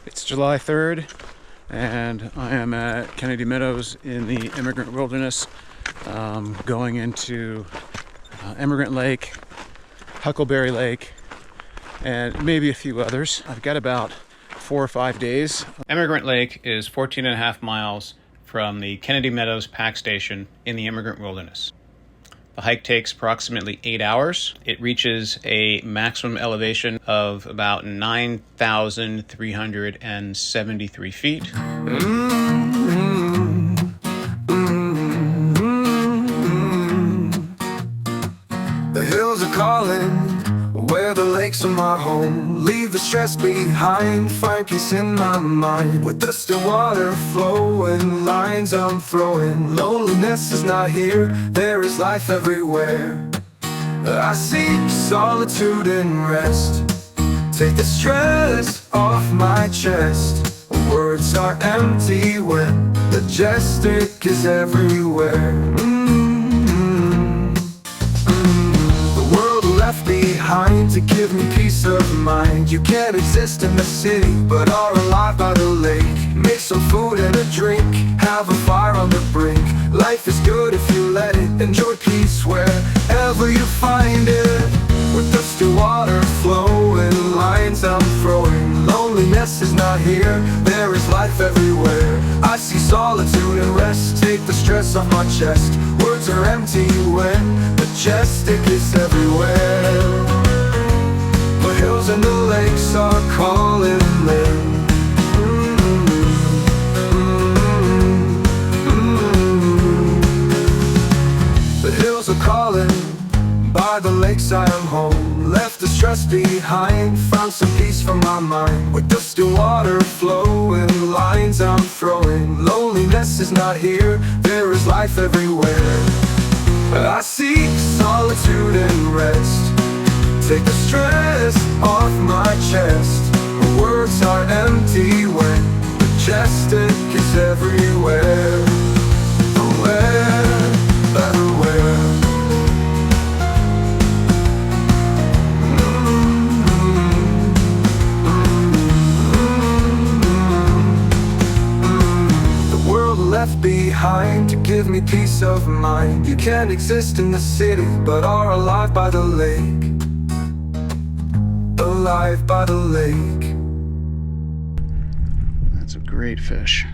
It's July 3rd, and I am at Kennedy Meadows in the Emigrant Wilderness, going into Emigrant Lake, Huckleberry Lake, and maybe a few others. I've got about 4 or 5 days. Emigrant Lake is 14.5 miles from the Kennedy Meadows Pack Station in the Emigrant Wilderness. The hike takes approximately 8 hours. It reaches a maximum elevation of about 9,373 feet. The hills are calling, where the lakes are my home. Leave the stress behind, find peace in my mind. With the still water flowing, lines I'm throwing. Loneliness is not here, there is life everywhere. I seek solitude and rest. Take the stress off my chest. Words are empty when the majestic is everywhere. Left behind to give me peace of mind. You can't exist in the city, but are alive by the lake. Make some food and a drink, have a fire on the brink. Life is good if you let it, enjoy peace wherever you find it. With the still water flowing, lines I'm throwing. Loneliness is not here, there is life everywhere. I see solitude and rest, take the stress off my chest. Words are empty when majestic is everywhere. The hills and the lakes are calling in. The hills are calling, by the lakes I am home. Left the stress behind, found some peace for my mind. With the still water flowing, lines I'm throwing. Loneliness is not here, there is life everywhere. I seek solitude and rest. Take the stress off my chest. Words are empty when majestic is everywhere. Everywhere. Left behind to give me peace of mind. You can't exist in the city, but are alive by the lake. Alive by the lake. That's a great fish.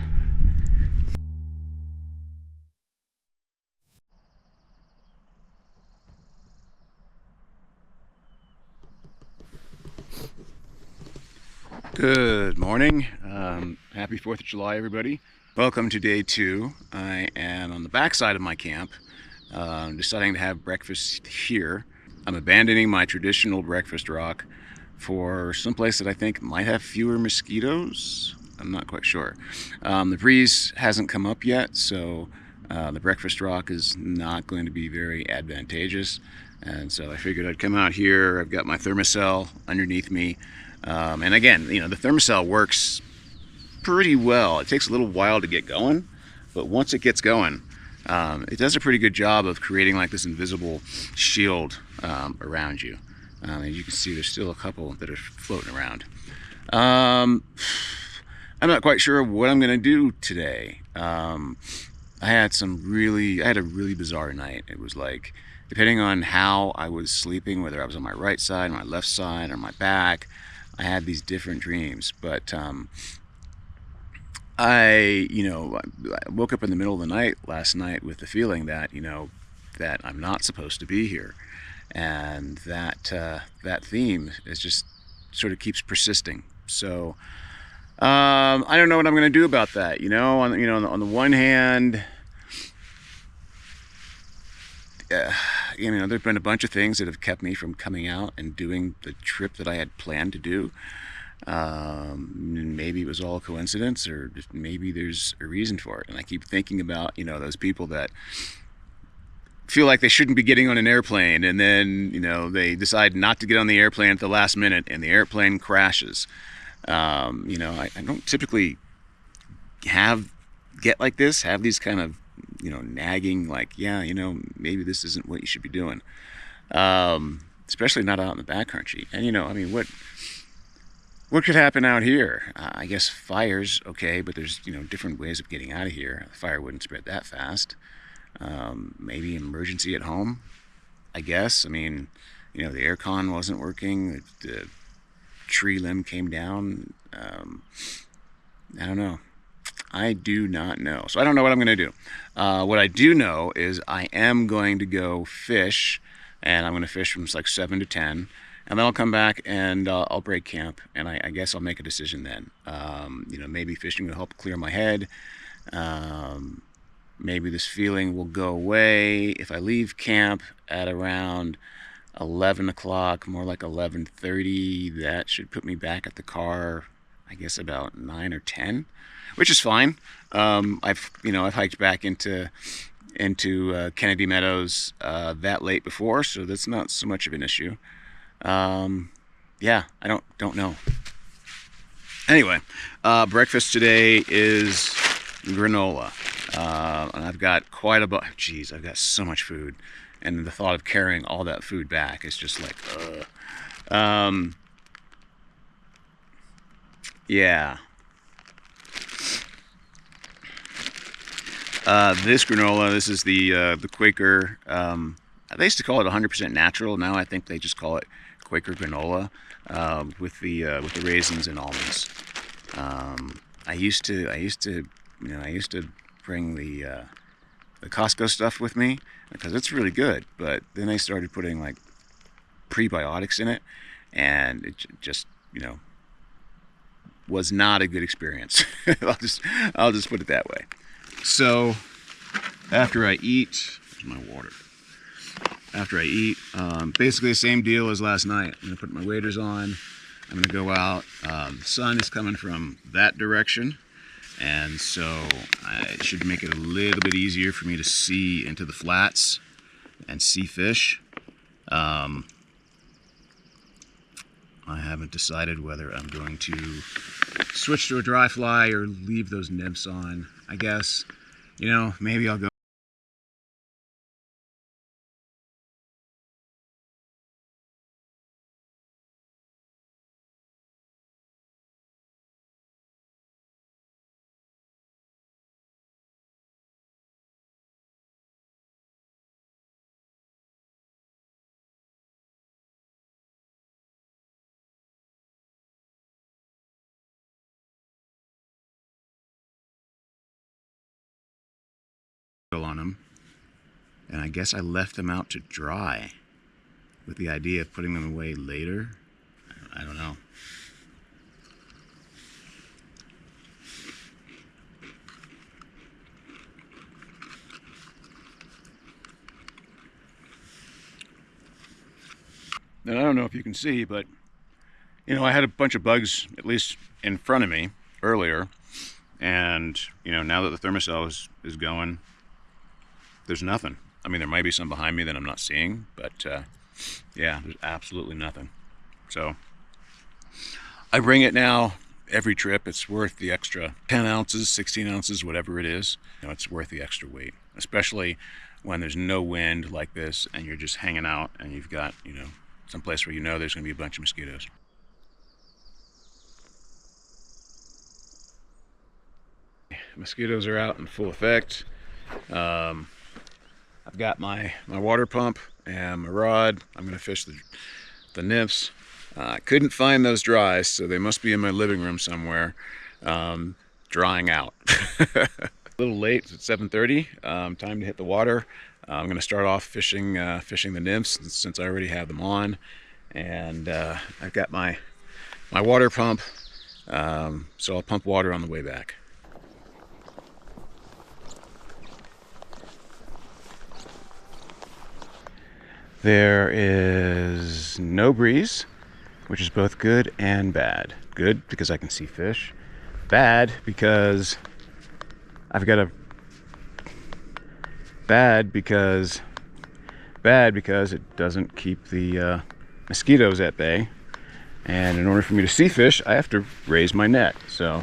Good morning. Happy 4th of July, everybody. Welcome to day 2. I am on the back side of my camp, deciding to have breakfast here. I'm abandoning my traditional breakfast rock for someplace that I think might have fewer mosquitoes. I'm not quite sure. The breeze hasn't come up yet, so the breakfast rock is not going to be very advantageous. And so I figured I'd come out here. I've got my thermocell underneath me. And again, you know, the thermocell works pretty well. It takes a little while to get going, but once it gets going, it does a pretty good job of creating like this invisible shield around you. As you can see, there's still a couple that are floating around. I'm not quite sure what I'm going to do today. I had a really bizarre night. It was like, depending on how I was sleeping, whether I was on my right side, my left side, or my back, I had these different dreams. But I woke up in the middle of the night last night with the feeling that, that I'm not supposed to be here. And that theme is just sort of keeps persisting. So I don't know what I'm going to do about that. On the one hand, there've been a bunch of things that have kept me from coming out and doing the trip that I had planned to do. Maybe it was all a coincidence, or just maybe there's a reason for it. And I keep thinking about, those people that feel like they shouldn't be getting on an airplane, and then, they decide not to get on the airplane at the last minute, and the airplane crashes. I don't typically get like this, have these kind of, nagging, like, maybe this isn't what you should be doing. Especially not out in the backcountry. And, what What could happen out here? I guess fires, okay, but there's, different ways of getting out of here. The fire wouldn't spread that fast. Maybe emergency at home, I guess. I mean, the aircon wasn't working. The tree limb came down. I don't know. I do not know. So I don't know what I'm going to do. What I do know is I am going to go fish, and I'm going to fish from like 7 to 10. And then I'll come back and I'll break camp, and I guess I'll make a decision then. Maybe fishing will help clear my head. Maybe this feeling will go away if I leave camp at around 11 o'clock, more like 11:30. That should put me back at the car, I guess, about 9 or 10, which is fine. I've hiked back into Kennedy Meadows that late before, so that's not so much of an issue. Yeah, I don't know. Anyway, breakfast today is granola. And I've got quite a bunch. Geez, I've got so much food. And the thought of carrying all that food back is just like, yeah. This granola, this is the Quaker, they used to call it 100% natural. Now I think they just call it Quaker granola, with the raisins and almonds. I used to bring the Costco stuff with me because it's really good. But then they started putting like prebiotics in it, and it just was not a good experience. I'll just put it that way. So after I eat, here's my water. After I eat, basically the same deal as last night. I'm gonna put my waders on. I'm gonna go out. The sun is coming from that direction, and so it should make it a little bit easier for me to see into the flats and see fish. I haven't decided whether I'm going to switch to a dry fly or leave those nymphs on. I guess, maybe I'll go on them, and I guess I left them out to dry with the idea of putting them away later. I don't know. And I don't know if you can see, but I had a bunch of bugs, at least in front of me earlier, and now that the thermocell is going, there's nothing. I mean, there might be some behind me that I'm not seeing, but yeah, there's absolutely nothing. So I bring it now every trip. It's worth the extra 10 ounces, 16 ounces, whatever it is. It's worth the extra weight, especially when there's no wind like this and you're just hanging out and you've got, some place where there's going to be a bunch of mosquitoes. Mosquitoes are out in full effect. I've got my water pump and my rod. I'm going to fish the nymphs. I couldn't find those dries, so they must be in my living room somewhere, drying out. A little late, it's at 7:30. Time to hit the water. I'm going to start off fishing the nymphs since I already have them on, and I've got my water pump, so I'll pump water on the way back. There is no breeze, which is both good and bad. Good because I can see fish. Bad because bad because it doesn't keep the mosquitoes at bay. And in order for me to see fish, I have to raise my net. So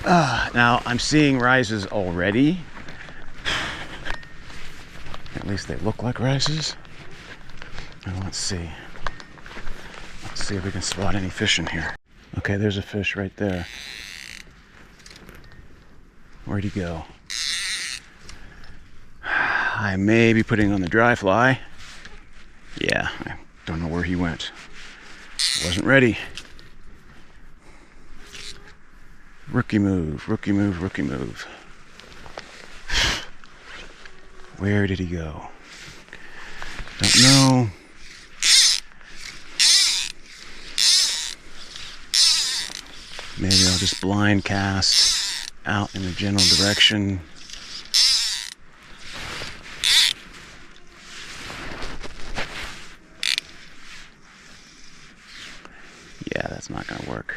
now I'm seeing rises already. At least they look like rises. Now let's see if we can spot any fish in here. Okay, there's a fish right there. Where'd he go? I may be putting on the dry fly. Yeah, I don't know where he went. Wasn't ready. Rookie move, rookie move, rookie move. Where did he go? Don't know. Maybe I'll just blind cast out in the general direction. Yeah, that's not gonna work.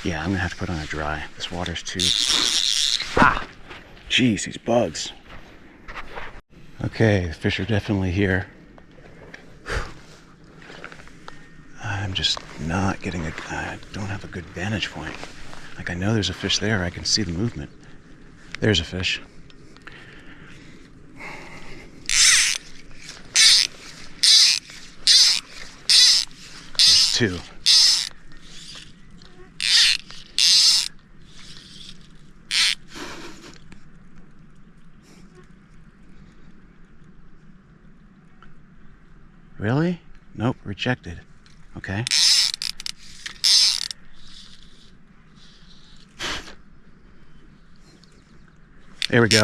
Yeah, I'm gonna have to put on a dry. This water's too... Ah! Jeez, these bugs. Okay, the fish are definitely here. I'm just not getting a... I don't have a good vantage point. Like, I know there's a fish there. I can see the movement. There's a fish. There's two. Really? Nope, rejected. Okay. There we go.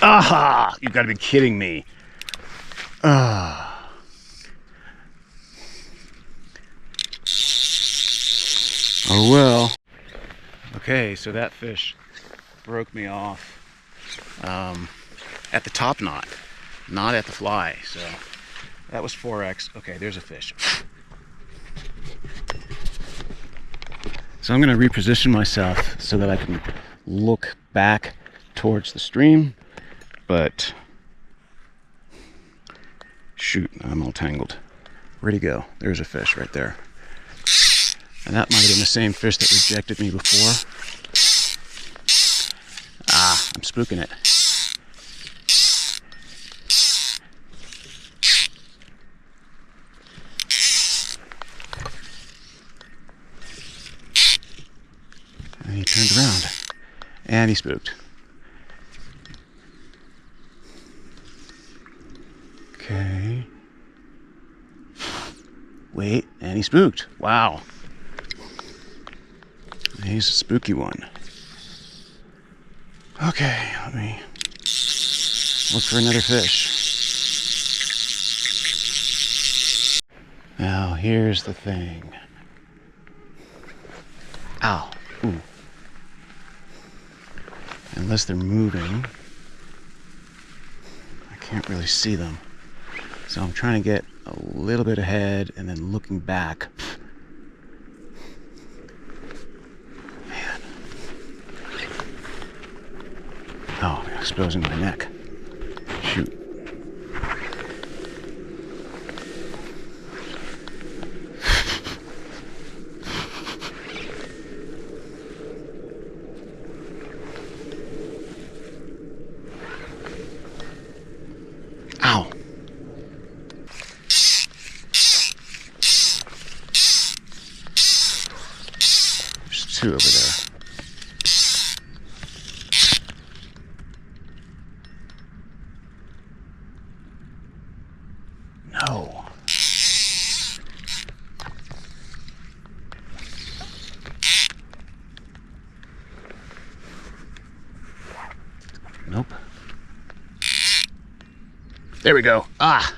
Aha! You've got to be kidding me. Ah. Oh well. Okay, so that fish broke me off at the top knot, not at the fly. So that was 4x. Okay, there's a fish. So I'm going to reposition myself so that I can look back towards the stream, but shoot, I'm all tangled. Where'd he go? There's a fish right there. And that might have been the same fish that rejected me before. Ah, I'm spooking it. And he turned around. And he spooked. Okay. Wait, and he spooked. Wow. He's a spooky one. Okay, let me look for another fish. Now, here's the thing. Ow. Ooh. Unless they're moving, I can't really see them. So I'm trying to get a little bit ahead and then looking back. Man. Oh, I'm exposing my neck. Shoot. Ow. There's two over there. No. Nope. There we go. Ah.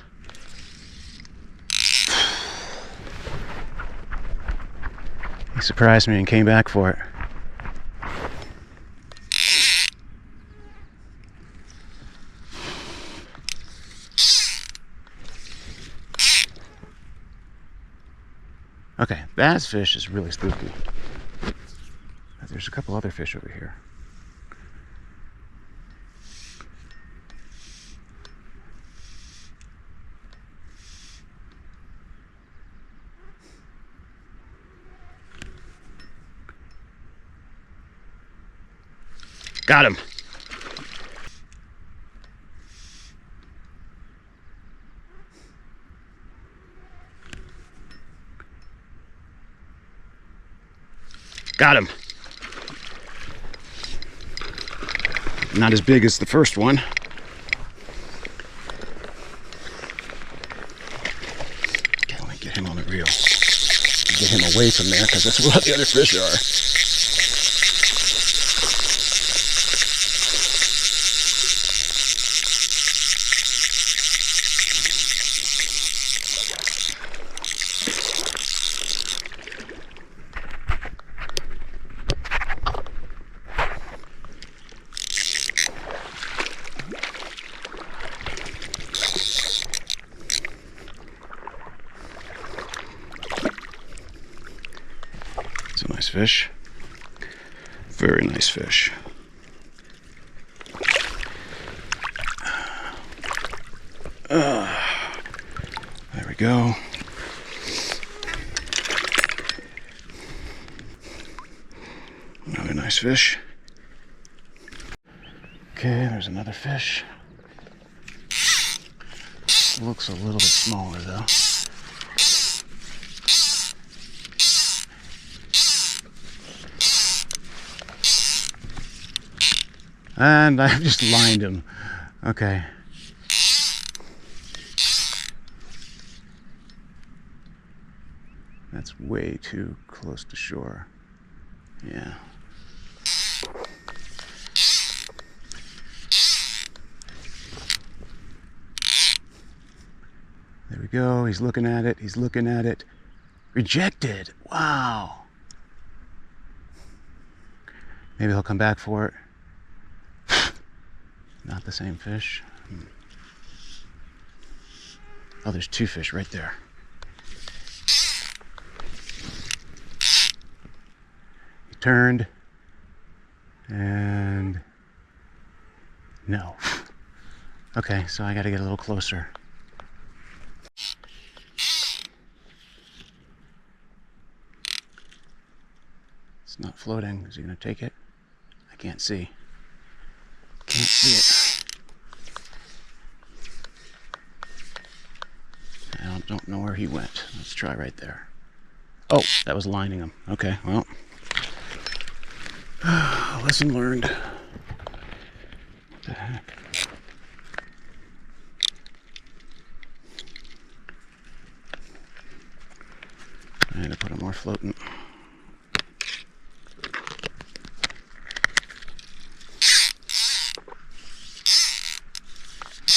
He surprised me and came back for it. Okay, that fish is really spooky. There's a couple other fish over here. Got him. Got him. Not as big as the first one. Okay, let me get him on the reel. Get him away from there because that's where the other fish are. It's a nice fish. Very nice fish. There we go. Another nice fish. Okay, there's another fish. Looks a little bit smaller though. And I've just lined him. Okay. That's way too close to shore. Yeah. There we go. He's looking at it. He's looking at it. Rejected. Wow. Maybe he'll come back for it. Not the same fish. Oh, there's two fish right there. He turned and no. Okay, so I gotta get a little closer. It's not floating. Is he gonna take it? I can't see. Can't see it. I don't know where he went. Let's try right there. Oh, that was lining him. Okay, well. Lesson learned. What the heck? I had to put him more floating.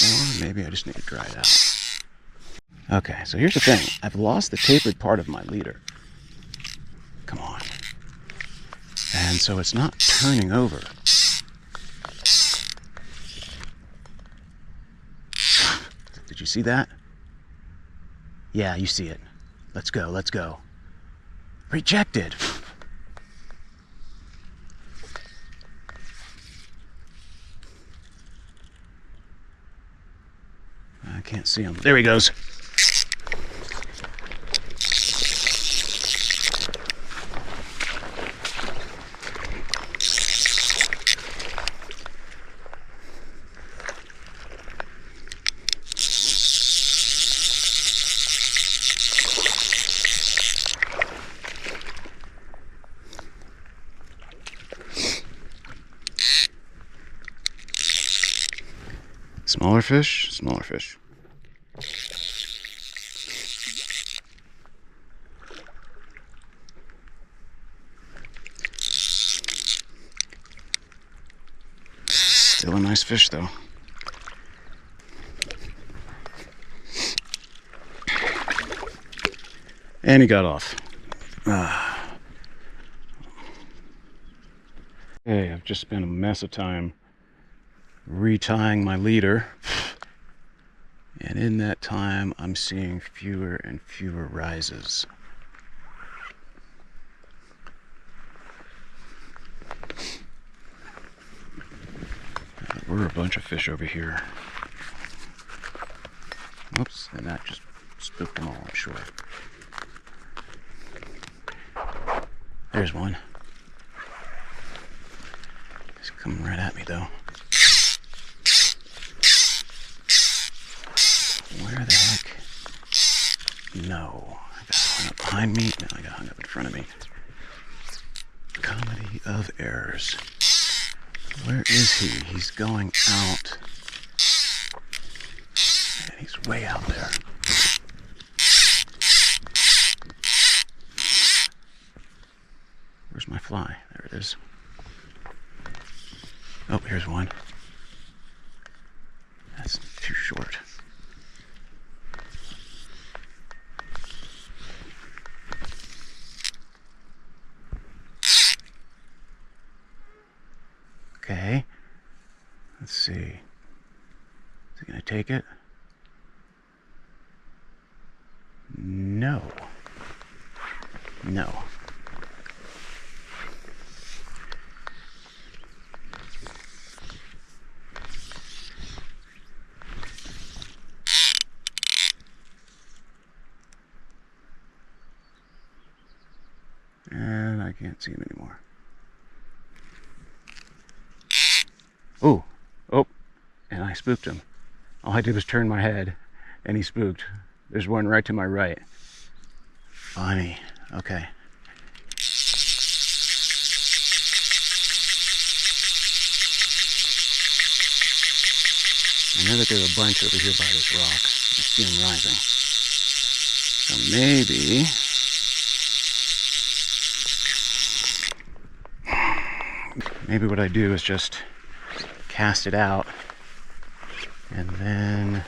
Or maybe I just need to dry it out. Okay, so here's the thing. I've lost the tapered part of my leader. Come on. And so it's not turning over. Did you see that? Yeah, you see it. Let's go, let's go. Rejected. I can't see him. There he goes. Smaller fish, smaller fish. Still a nice fish though. And he got off. Okay, I've just spent a mess of time retying my leader, and in that time I'm seeing fewer and fewer rises. There were a bunch of fish over here. Oops, and that just spooked them all, I'm sure. There's one. He's coming right at me though. Where the heck? No. I got hung up behind me. Now I got hung up in front of me. Rookie of errors. Where is he? He's going out. And he's way out there. Where's my fly? There it is. Oh, here's one. That's too short. Okay. Let's see. Is he gonna take it? No. No. And I can't see him anymore. Oh, oh, and I spooked him. All I did was turn my head, and he spooked. There's one right to my right. Funny. Okay. I know that there's a bunch over here by this rock. I see them rising. So maybe what I do is just cast it out and then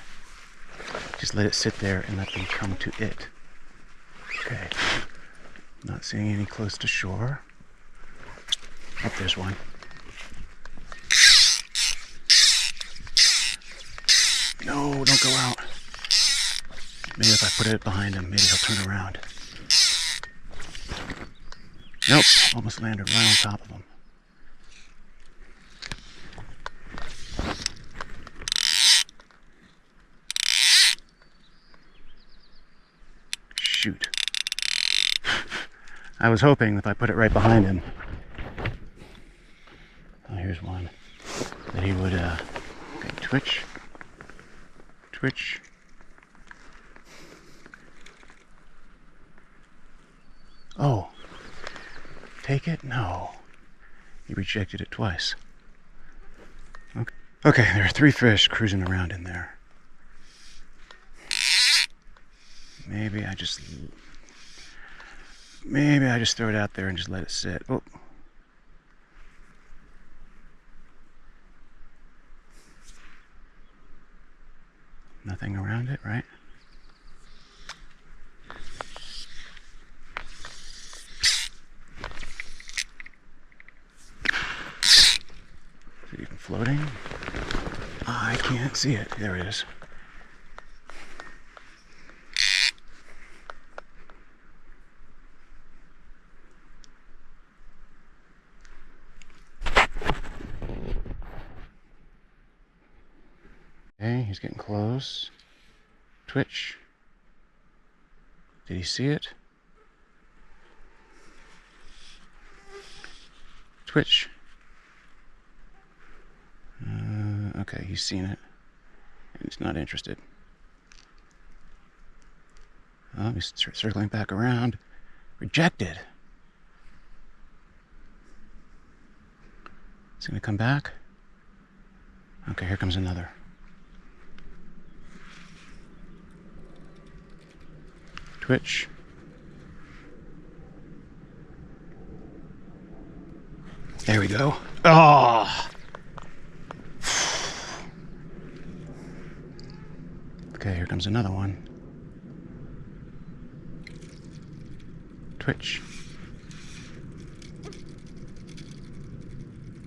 just let it sit there and let them come to it. Okay. Not seeing any close to shore. Oh, there's one. No, don't go out. Maybe if I put it behind him, maybe he'll turn around. Nope, almost landed right on top of him. Shoot. I was hoping if I put it right behind him. Oh, here's one. That he would, okay, twitch. Twitch. Oh. Take it? No. He rejected it twice. Okay. Okay, there are 3 fish cruising around in there. Maybe I just throw it out there and just let it sit. Oh. Nothing around it, right? Is it even floating? I can't see it. There it is. Okay, he's getting close. Twitch. Did he see it? Twitch. Okay, he's seen it. And he's not interested. Oh, he's circling back around. Rejected. Is he gonna come back? Okay, here comes another. Twitch. There we go. Oh! Okay, here comes another one. Twitch.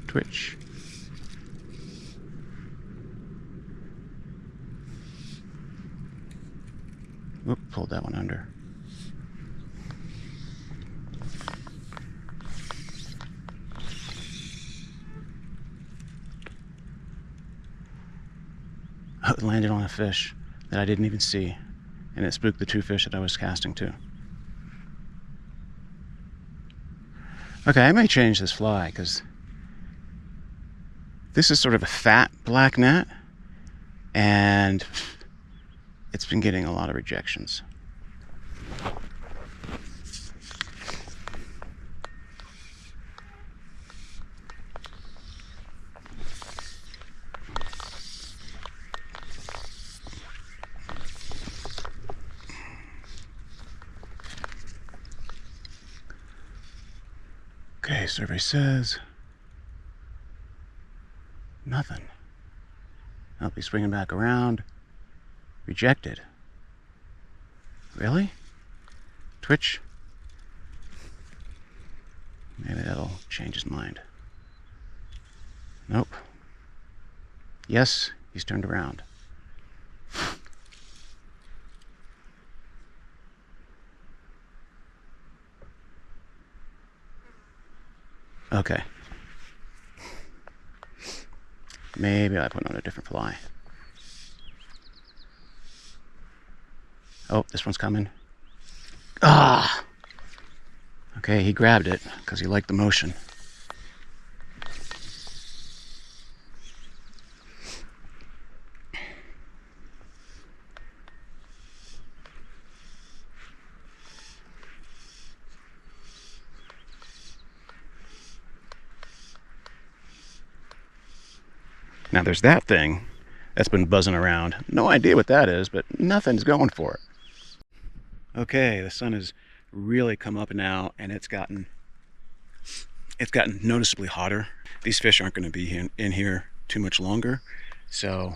Twitch. Oop, pulled that one under. It landed on a fish that I didn't even see, and it spooked the 2 fish that I was casting to. Okay, I may change this fly because this is sort of a fat black net, and it's been getting a lot of rejections. Okay, survey says nothing. I'll be swinging back around. Rejected. Really? Twitch? Maybe that'll change his mind. Nope. Yes, he's turned around. Okay. Maybe I put on a different fly. Oh, this one's coming. Ah! Okay, he grabbed it because he liked the motion. Now there's that thing that's been buzzing around. No idea what that is, but nothing's going for it. Okay, the sun has really come up now, and it's gotten noticeably hotter. These fish aren't going to be in here too much longer, so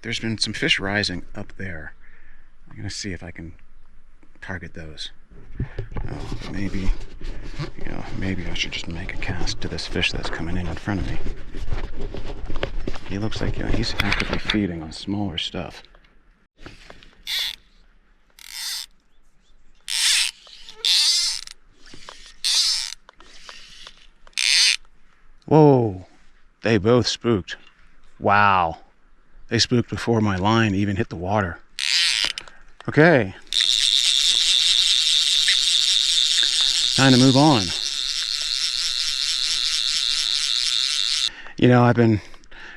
there's been some fish rising up there. I'm going to see if I can target those. Maybe I should just make a cast to this fish that's coming in front of me. He looks like he's actively feeding on smaller stuff. Whoa, they both spooked. Wow, they spooked before my line even hit the water. Okay, time to move on. I've been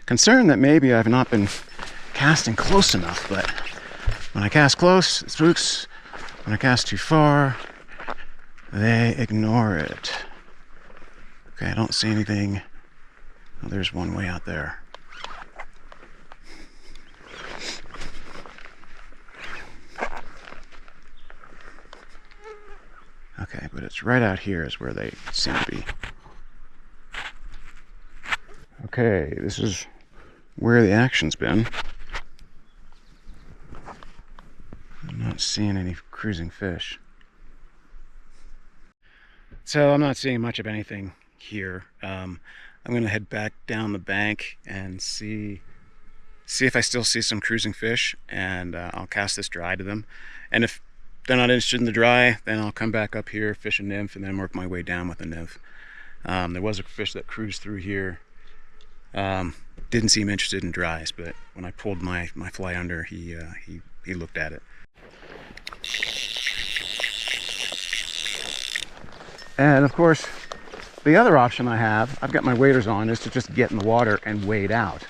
concerned that maybe I've not been casting close enough, but when I cast close, it spooks. When I cast too far, they ignore it. Okay, I don't see anything. Oh, there's one way out there. Okay, but it's right out here is where they seem to be. Okay, this is where the action's been. I'm not seeing any cruising fish. So I'm not seeing much of anything here. I'm going to head back down the bank and see if I still see some cruising fish, and I'll cast this dry to them. And if they're not interested in the dry, then I'll come back up here, fish a nymph, and then work my way down with a nymph. There was a fish that cruised through here. Didn't seem interested in dries, but when I pulled my fly under, he looked at it. And of course, the other option I've got my waders on, is to just get in the water and wade out.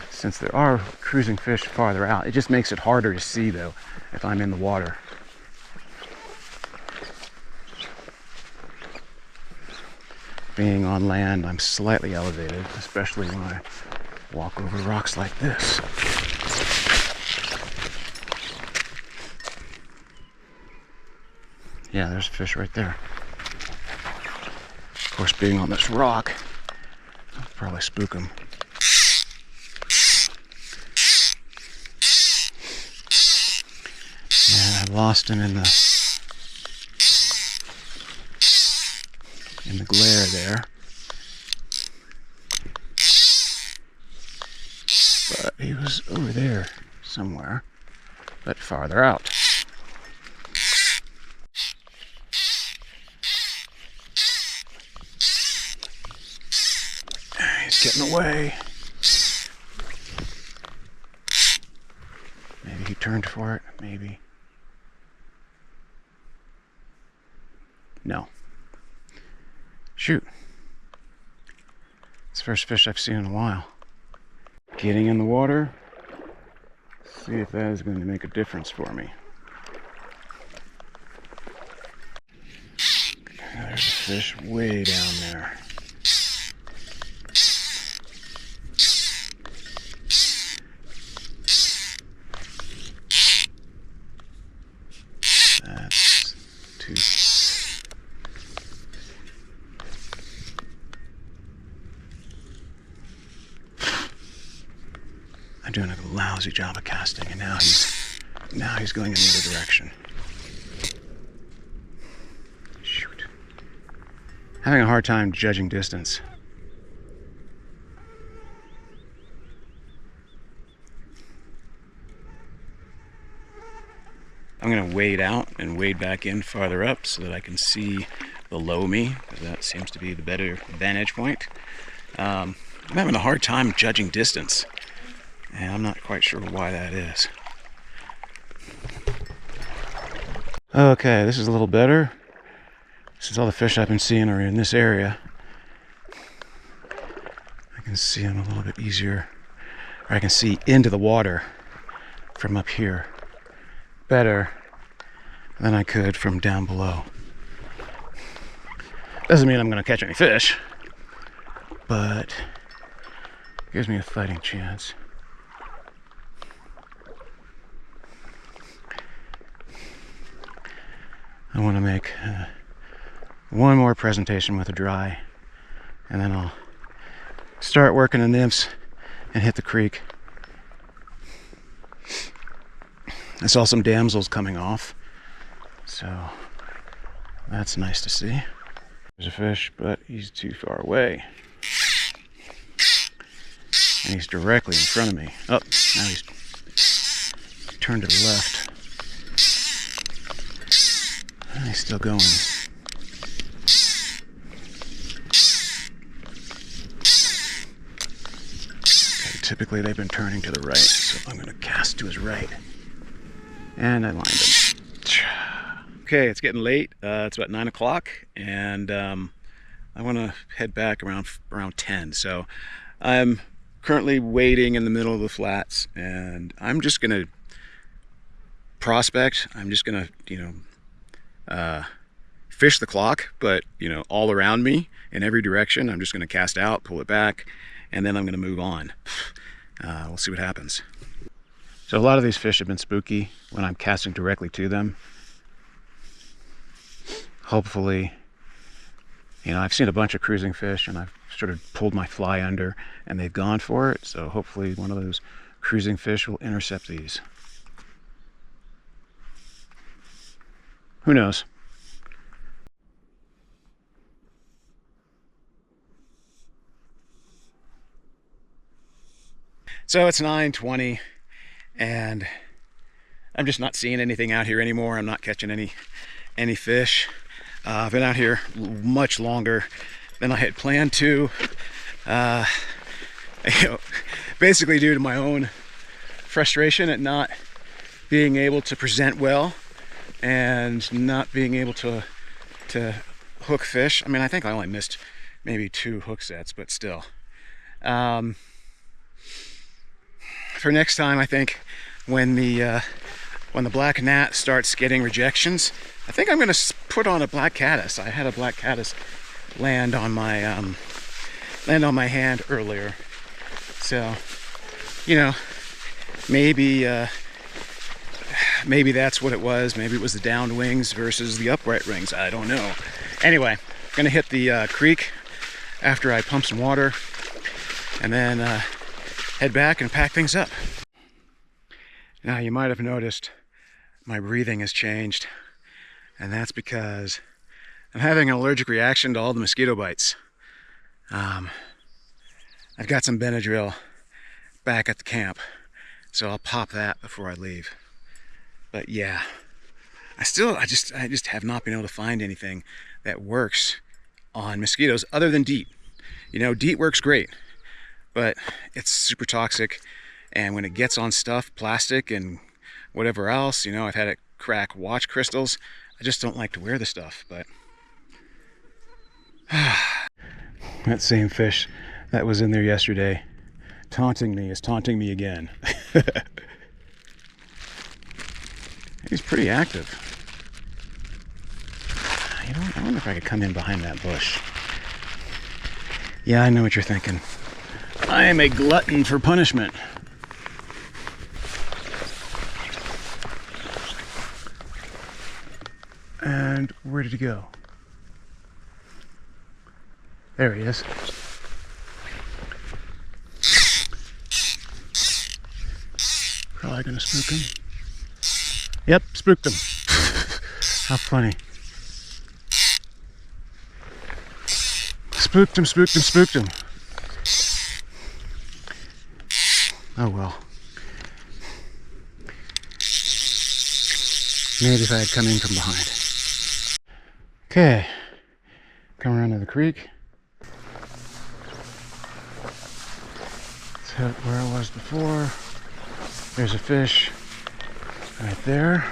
Since there are cruising fish farther out, it just makes it harder to see though if I'm in the water. Being on land, I'm slightly elevated, especially when I walk over rocks like this. Yeah, there's a fish right there. Of course, being on this rock, I'll probably spook him. Yeah, I lost him in the glare there. But he was over there somewhere, but farther out. He's getting away. Maybe he turned for it, maybe. No. Shoot. It's the first fish I've seen in a while. Getting in the water. See if that is going to make a difference for me. There's a fish way down there. doing a lousy job of casting, and now he's going in the other direction. Shoot. Having a hard time judging distance. I'm going to wade out and wade back in farther up so that I can see the Lowe me, because that seems to be the better vantage point. I'm having a hard time judging distance, and I'm not quite sure why that is. Okay, this is a little better. Since all the fish I've been seeing are in this area, I can see them a little bit easier, or I can see into the water from up here better than I could from down below. Doesn't mean I'm going to catch any fish, but gives me a fighting chance. I want to make one more presentation with a dry, and then I'll start working the nymphs and hit the creek. I saw some damsels coming off, so that's nice to see. There's a fish, but he's too far away. And he's directly in front of me. Oh, now he's turned to the left. And he's still going. Okay, typically they've been turning to the right, so I'm going to cast to his right. And I lined him. Okay, it's getting late. It's about 9 o'clock, and I want to head back around 10. So I'm currently wading in the middle of the flats, and I'm just going to prospect. I'm just going to, fish the clock, but, all around me in every direction. I'm just going to cast out, pull it back, and then I'm going to move on. We'll see what happens. So a lot of these fish have been spooky when I'm casting directly to them. Hopefully, I've seen a bunch of cruising fish, and I've sort of pulled my fly under and they've gone for it. So hopefully one of those cruising fish will intercept these. Who knows? So it's 9:20, and I'm just not seeing anything out here anymore. I'm not catching any fish. I've been out here much longer than I had planned to. Basically due to my own frustration at not being able to present well and not being able to hook fish. I mean, I think I only missed maybe 2 hook sets, but still. For next time, I think when the black gnat starts getting rejections, I think I'm going to put on a black caddis. I had a black caddis land on my hand earlier, so maybe that's what it was. Maybe it was the downed wings versus the upright wings. I don't know. Anyway, I'm going to hit the creek after I pump some water, and then head back and pack things up. Now, you might have noticed my breathing has changed, and that's because I'm having an allergic reaction to all the mosquito bites. I've got some Benadryl back at the camp, so I'll pop that before I leave. But yeah, I just have not been able to find anything that works on mosquitoes other than DEET. DEET works great, but it's super toxic, and when it gets on stuff, plastic and whatever else, I've had it crack watch crystals. I just don't like to wear the stuff, but that same fish that was in there yesterday taunting me is taunting me again. He's pretty active. I wonder if I could come in behind that bush. Yeah, I know what you're thinking. I am a glutton for punishment. And where did he go? There he is. probably gonna spook him. Yep, spooked him. How funny. Spooked him, spooked him, spooked him. Oh well. Maybe if I had come in from behind. Okay, come around to the creek. Let's hit where I was before. There's a fish right there.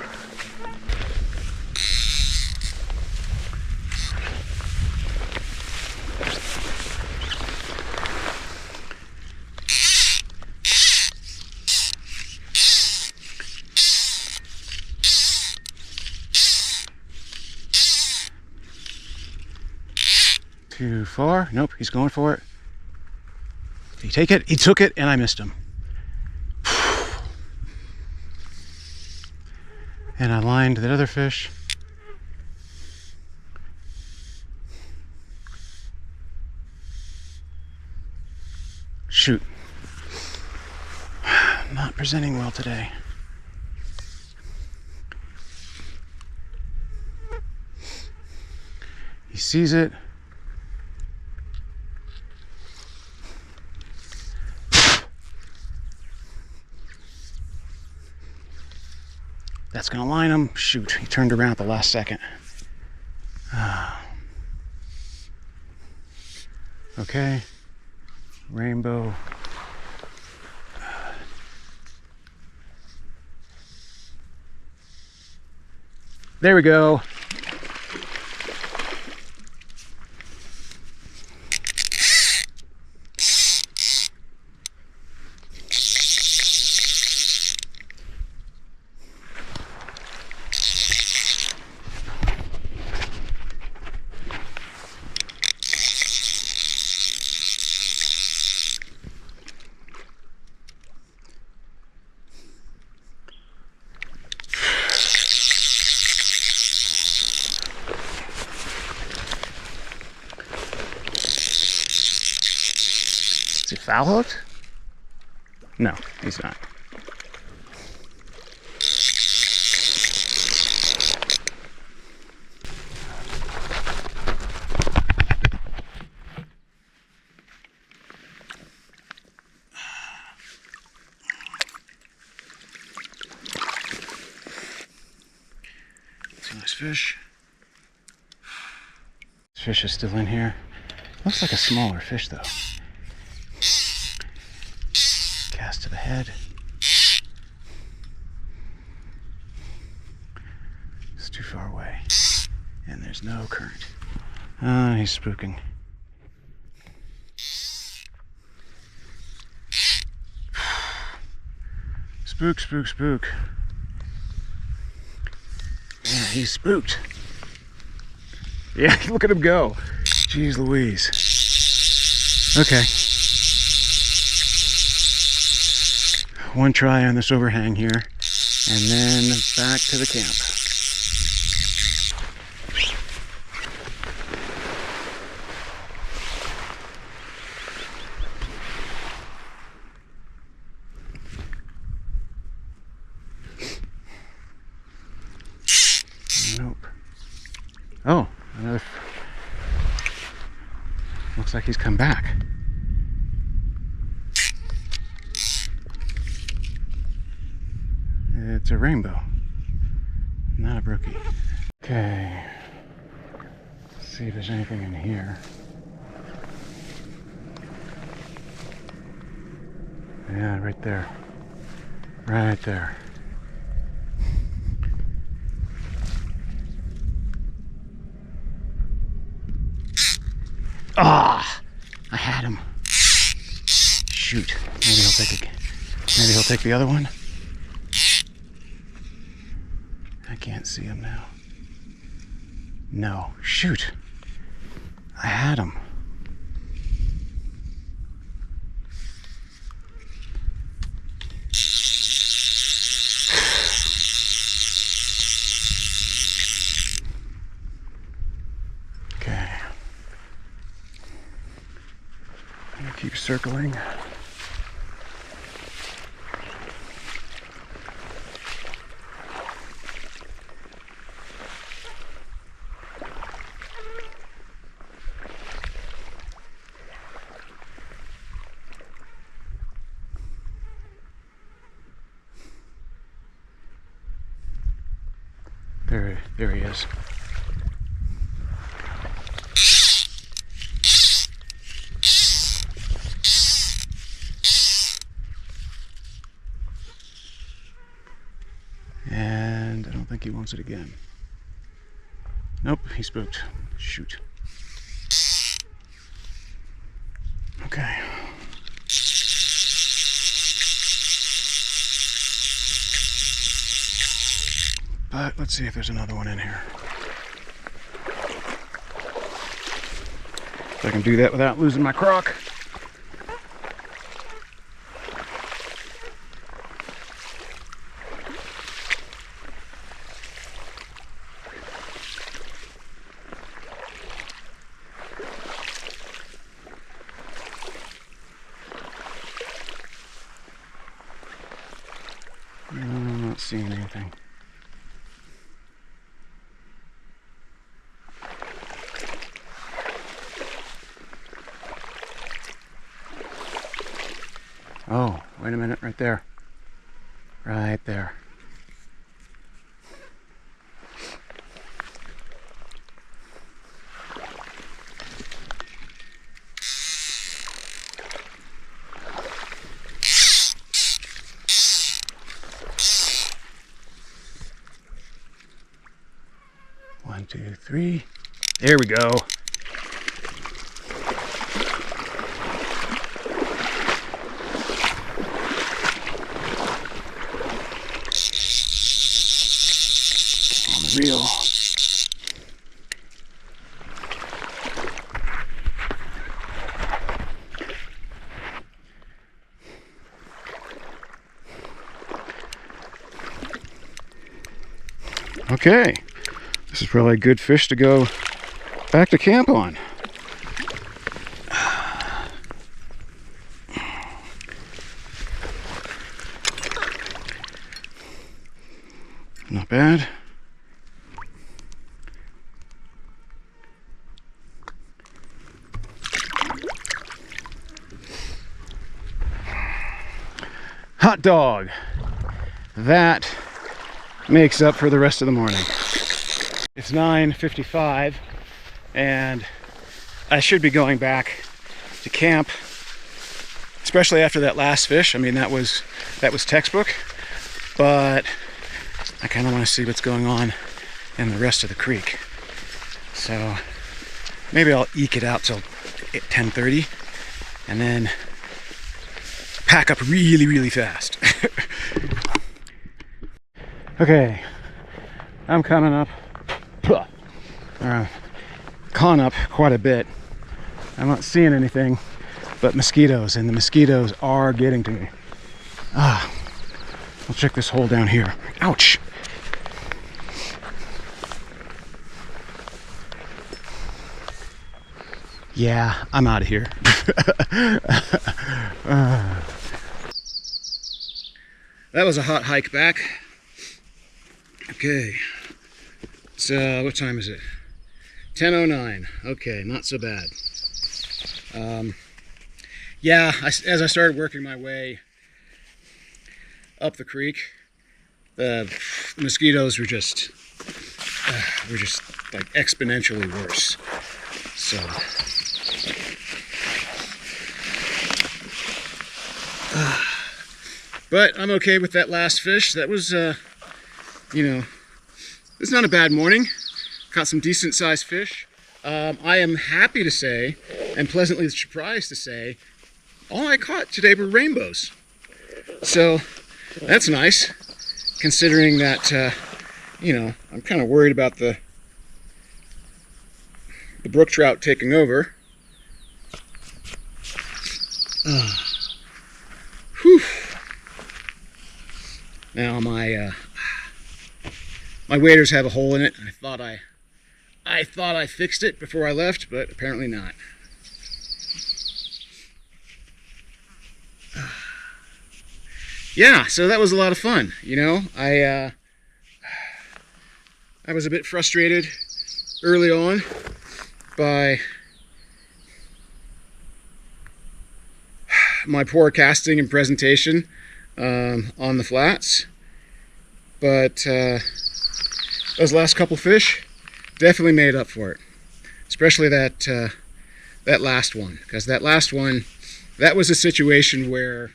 Too far? Nope, he's going for it. Did he take it? He took it, and I missed him. And I lined that other fish. Shoot. Not presenting well today. He sees it. That's gonna line him. Shoot, he turned around at the last second. Okay, rainbow. There we go. Is he foul hooked? No, he's not. That's a nice fish. This fish is still in here. Looks like a smaller fish though. Cast to the head. It's too far away. And there's no current. He's spooking. Spook, spook, spook. Yeah, he's spooked. Yeah, look at him go. Jeez Louise. Okay. One try on this overhang here, and then back to the camp. Nope. Oh, another. Looks like he's come back. It's a rainbow, not a brookie. Okay, let's see if there's anything in here. Yeah, right there. Right there. Ah! I had him. Shoot. Maybe he'll take the other one. I can't see him now. No. Shoot. I had him. Okay. I'm gonna keep circling. There he is. And I don't think he wants it again. Nope, he spooked. Shoot. Okay. But let's see if there's another one in here. If I can do that without losing my crock. I'm not seeing anything. Oh, wait a minute, right there. Right there. One, two, three. There we go. On the reel. Okay. This is probably a good fish to go back to camp on. Not bad. Hot dog. That makes up for the rest of the morning. It's 9:55 and I should be going back to camp, especially after that last fish. I mean, that was textbook, but I kind of want to see what's going on in the rest of the creek. So maybe I'll eke it out till 10:30 and then pack up really, really fast. Okay, I'm coming up. Caught up quite a bit. I'm not seeing anything but mosquitoes, and the mosquitoes are getting to me. I'll check this hole down here. Ouch! Yeah, I'm out of here. That was a hot hike back. Okay, so what time is it? 10:09. Okay, not so bad. Yeah, as I started working my way up the creek, the mosquitoes were just like exponentially worse. So but I'm okay with that last fish. That was it's not a bad morning. Caught some decent sized fish. I am happy to say, and pleasantly surprised to say, all I caught today were rainbows. So that's nice, considering that I'm kind of worried about the brook trout taking over. Whew. Now my waders have a hole in it. I thought I fixed it before I left, but apparently not. Yeah, so that was a lot of fun. I was a bit frustrated early on by my poor casting and presentation on the flats, but those last couple fish definitely made up for it. Especially that last one, because that last one, that was a situation where,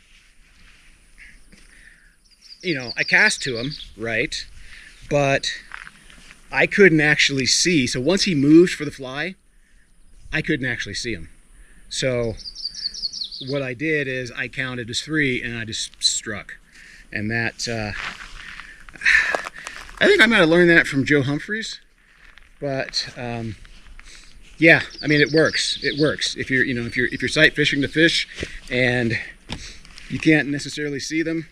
you know, I cast to him, right? But I couldn't actually see. So once he moved for the fly, I couldn't actually see him. So what I did is I counted as 3 and I just struck. And that, I think I might have learned that from Joe Humphreys. But yeah, I mean, it works. It works. If you're, you know, if you're sight fishing the fish and you can't necessarily see them,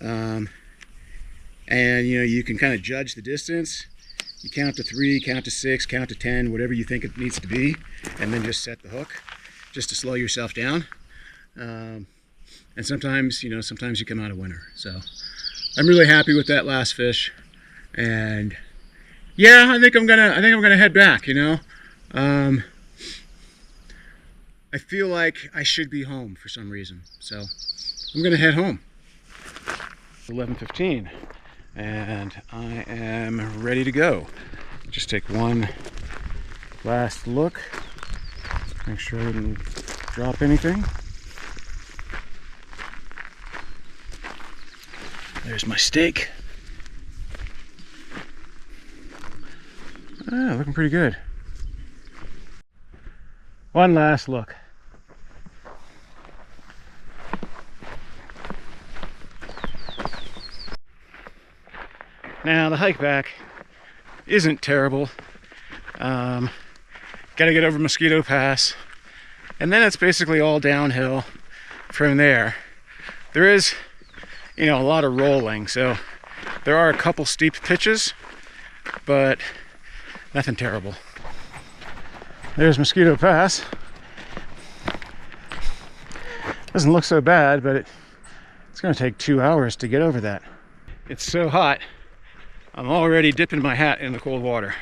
and you know, you can kind of judge the distance. You count to 3, count to 6, count to 10, whatever you think it needs to be, and then just set the hook, just to slow yourself down. And sometimes, you know, sometimes you come out a winner. So I'm really happy with that last fish, and yeah, I think I'm gonna head back. You know, I feel like I should be home for some reason, so I'm gonna head home. 11:15, and I am ready to go. Just take one last look, make sure I didn't drop anything. There's my steak. Ah, looking pretty good. One last look. Now the hike back isn't terrible. Got to get over Mosquito Pass, and then it's basically all downhill from there. There is, you know, a lot of rolling, so there are a couple steep pitches, but nothing terrible. There's Mosquito Pass. Doesn't look so bad, but it's going to take 2 hours to get over that. It's so hot, I'm already dipping my hat in the cold water.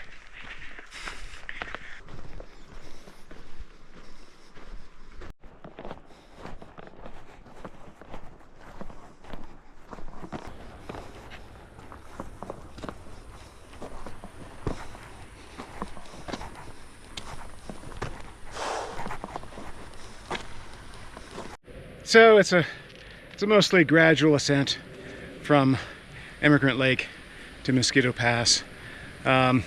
So it's a mostly gradual ascent from Emigrant Lake to Mosquito Pass. Some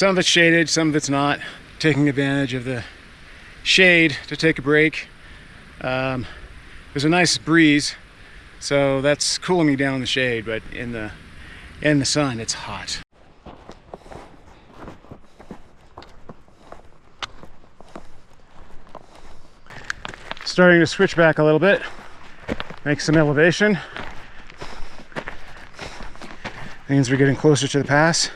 of it's shaded, some of it's not. Taking advantage of the shade to take a break. There's a nice breeze, so that's cooling me down in the shade, but in the sun it's hot. Starting to switch back a little bit, make some elevation. Means we're getting closer to the pass.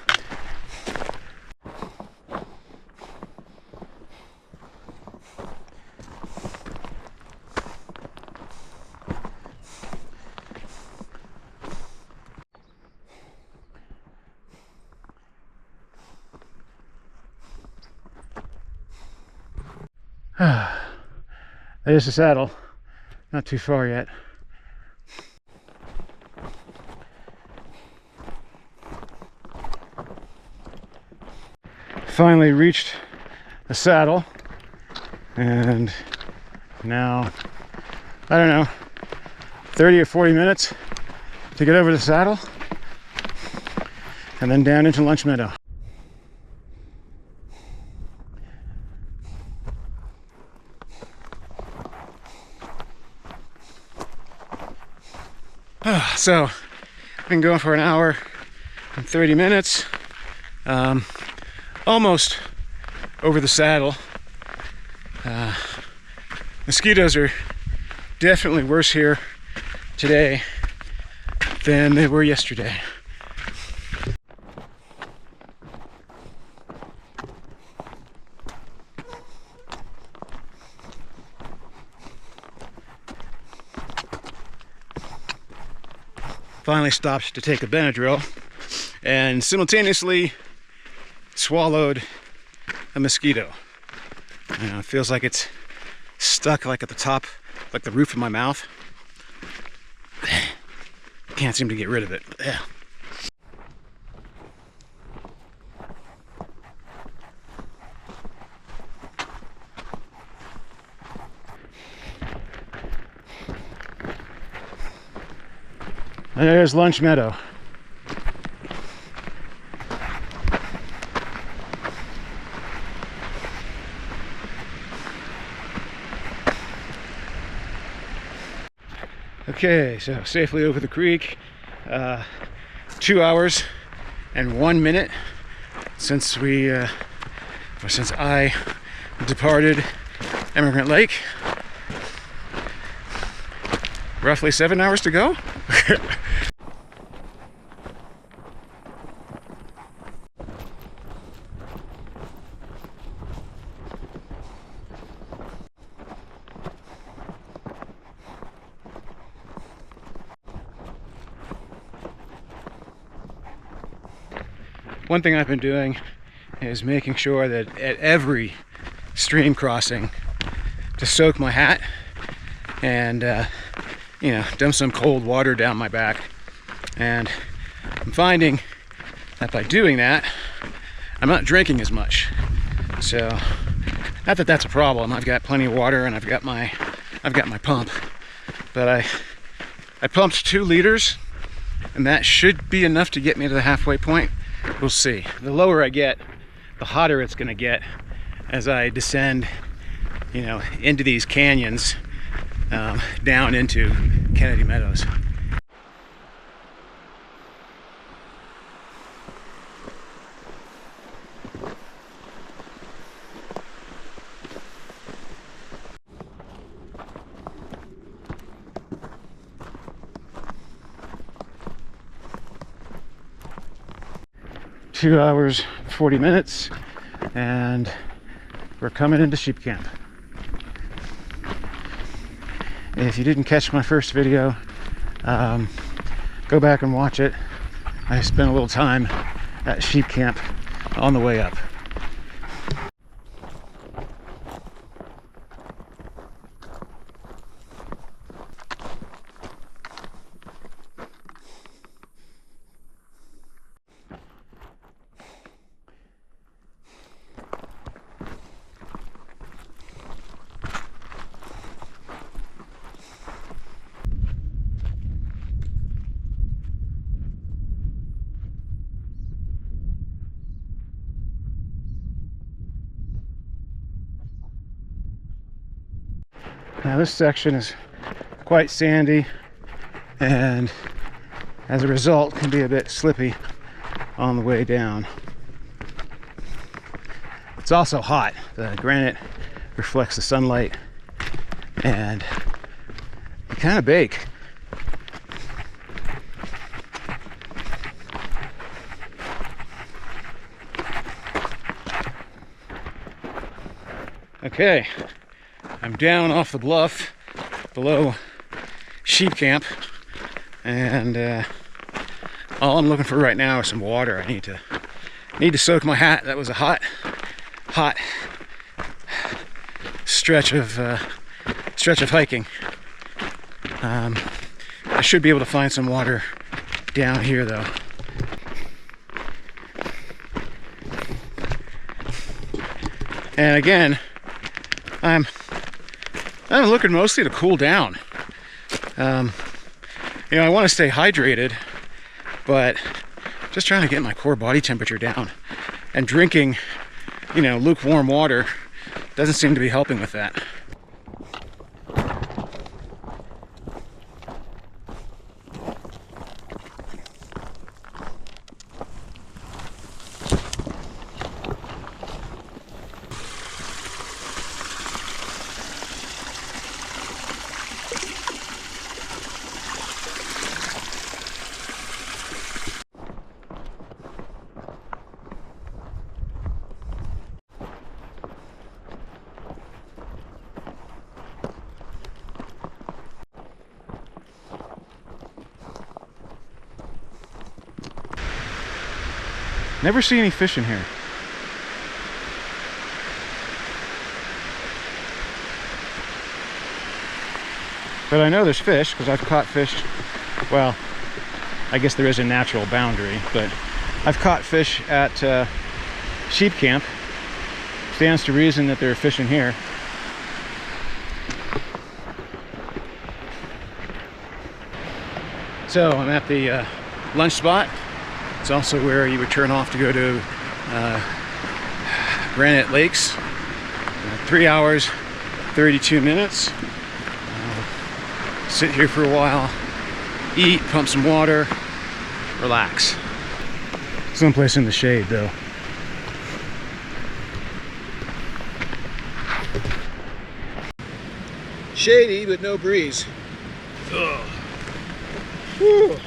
There's the saddle, not too far yet. Finally reached the saddle, and now, I don't know, 30 or 40 minutes to get over the saddle, and then down into Lunch Meadow. So, I've been going for an hour and 30 minutes, almost over the saddle. Mosquitoes are definitely worse here today than they were yesterday. Finally stopped to take a Benadryl and simultaneously swallowed a mosquito. It feels like it's stuck like at the top, like the roof of my mouth. Can't seem to get rid of it. Yeah. And there's Lunch Meadow. Okay, so safely over the creek. 2 hours and 1 minute since I departed Emigrant Lake. Roughly 7 hours to go. One thing I've been doing is making sure that at every stream crossing to soak my hat and you know, dump some cold water down my back. And I'm finding that by doing that, I'm not drinking as much. So, not that that's a problem. I've got plenty of water and I've got my pump. But I pumped 2 liters, and that should be enough to get me to the halfway point. We'll see. The lower I get, the hotter it's gonna get as I descend, you know, into these canyons, down into Kennedy Meadows. Two hours, 40 minutes, and we're coming into sheep camp. If you didn't catch my first video, go back and watch it. I spent a little time at sheep camp on the way up. Now this section is quite sandy, and as a result can be a bit slippy on the way down. It's also hot. The granite reflects the sunlight and you kind of bake. Okay, I'm down off the bluff below sheep camp, and all I'm looking for right now is some water. I need to soak my hat. That was a hot stretch of hiking. I should be able to find some water down here though. And again, I'm looking mostly to cool down. You know, I want to stay hydrated, but just trying to get my core body temperature down. And drinking, you know, lukewarm water doesn't seem to be helping with that. Never see any fish in here. But I know there's fish because I've caught fish. Well, I guess there is a natural boundary, but I've caught fish at sheep camp. Stands to reason that there are fish in here. So I'm at the lunch spot. It's also where you would turn off to go to Granite Lakes. 3 hours, 32 minutes. Sit here for a while, eat, pump some water, relax. Someplace in the shade though. Shady, but no breeze. Ugh. Whew.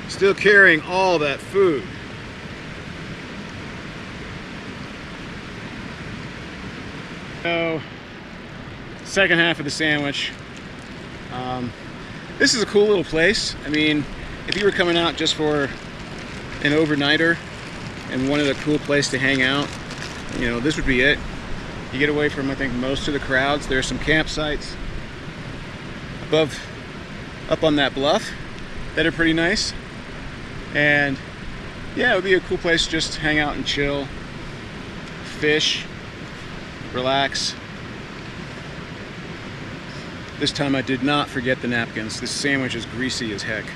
Still carrying all that food. So, second half of the sandwich. This is a cool little place. I mean, if you were coming out just for an overnighter and wanted a cool place to hang out, you know, this would be it. You get away from, I think, most of the crowds. There are some campsites up on that bluff that are pretty nice. And yeah, it would be a cool place to just hang out and chill, fish, relax. This time I did not forget the napkins. This sandwich is greasy as heck.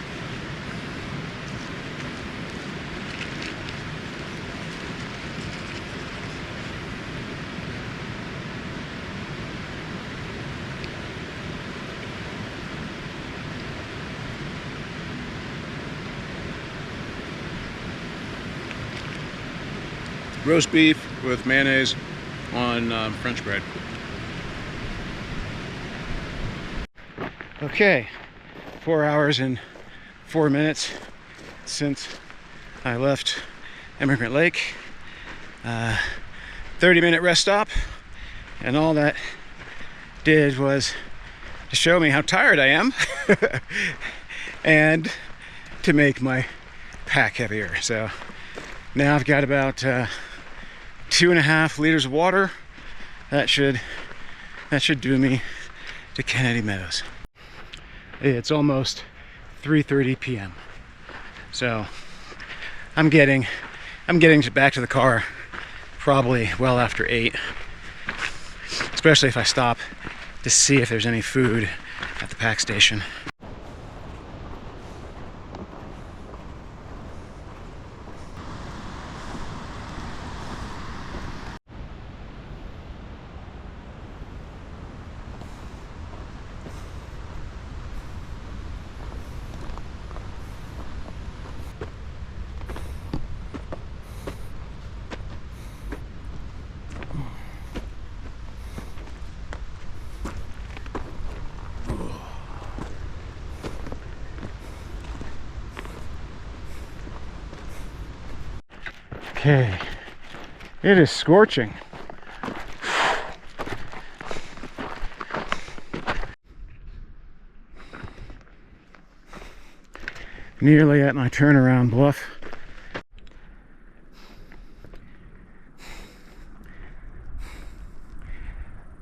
Roast beef with mayonnaise on French bread. Okay, 4 hours and 4 minutes since I left Emigrant Lake. 30-minute rest stop, and all that did was to show me how tired I am and to make my pack heavier. So now I've got about 2.5 liters of water. That should do me to Kennedy Meadows. It's almost 3:30 p.m. So I'm getting back to the car probably well after 8, especially if I stop to see if there's any food at the pack station. Okay, it is scorching. Nearly at my turnaround bluff.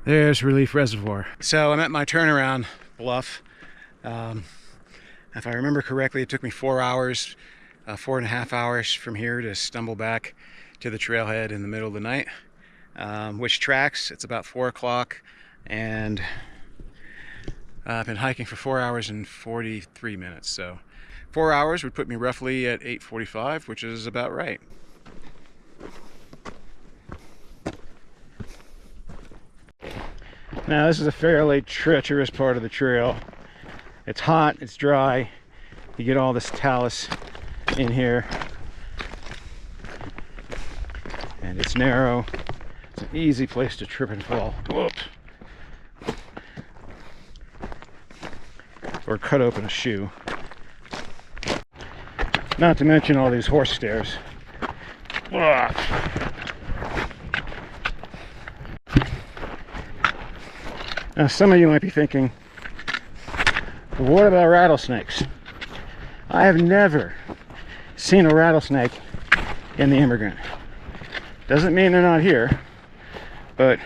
There's Relief Reservoir. So I'm at my turnaround bluff. If I remember correctly, it took me 4 hours, 4.5 hours from here to stumble back to the trailhead in the middle of the night, which tracks. It's about 4 o'clock, and I've been hiking for 4 hours and 43 minutes. So 4 hours would put me roughly at 8:45, which is about right. Now this is a fairly treacherous part of the trail. It's hot, it's dry, you get all this talus in here, and it's narrow. It's an easy place to trip and fall. Whoop. Or cut open a shoe. Not to mention all these horse stairs. Ugh. Now some of you might be thinking, what about rattlesnakes? I have never seen a rattlesnake in the Emigrant. Doesn't mean they're not here, but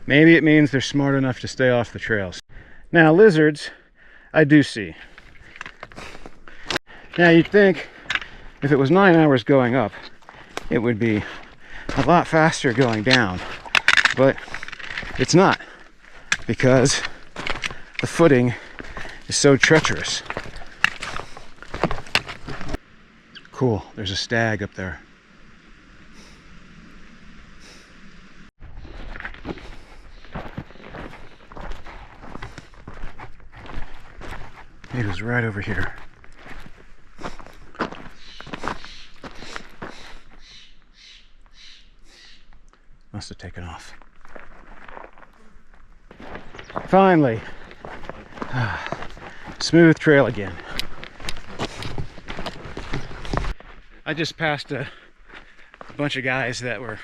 maybe it means they're smart enough to stay off the trails. Now lizards, I do see. Now you'd think if it was 9 hours going up, it would be a lot faster going down, but it's not, because the footing is so treacherous. Cool, there's a stag up there. It was right over here. Must have taken off. Finally, smooth trail again. I just passed a bunch of guys that were